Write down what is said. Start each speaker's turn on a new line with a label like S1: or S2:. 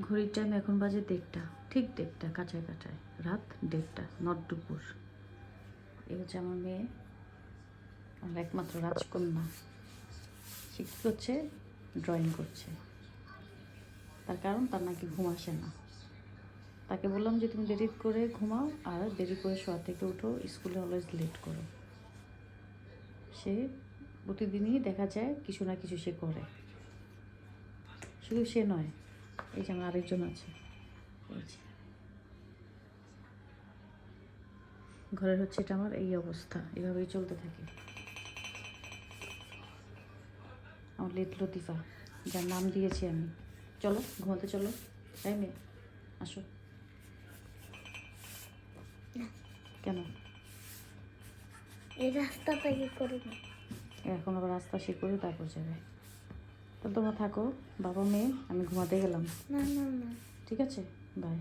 S1: ঘড়ির টাইম এখন বাজে 1:30, ঠিক 1:30, কাঁচায় কাঁচায় রাত 1:30, নট দুপুর। এই হচ্ছে আমার মেয়ে, আমার একমাত্র রাজকন্যা। সে কী করছে? ড্রয়িং করছে। তার কারণ তার নাকি ঘুম আসে না। তাকে বললাম যে তুমি দেরি করে ঘুমাও আর দেরি করে শোয়া থেকে উঠো, স্কুলে অলওয়েজ লেট করো। সে প্রতিদিনই দেখা যায় কিছু না কিছু সে করে। শুধু সে নয়, এই যে আমার আরেকজন আছে, এই যে ঘরের হচ্ছে এটা আমার এই অবস্থা, এভাবেই চলতে থাকে। আমার লতিফা, যার নাম দিয়েছি আমি। চলো ঘুমাতে চলো, তাই মেয়ে আসো। কেন?
S2: এই রাস্তাটা কি করব?
S1: এখন আবার রাস্তা সে করে তারপর যাবে। তো তোমরা থাকো বাবা মেয়ে, আমি ঘুমাতে গেলাম।
S2: না না না,
S1: ঠিক আছে, বাই।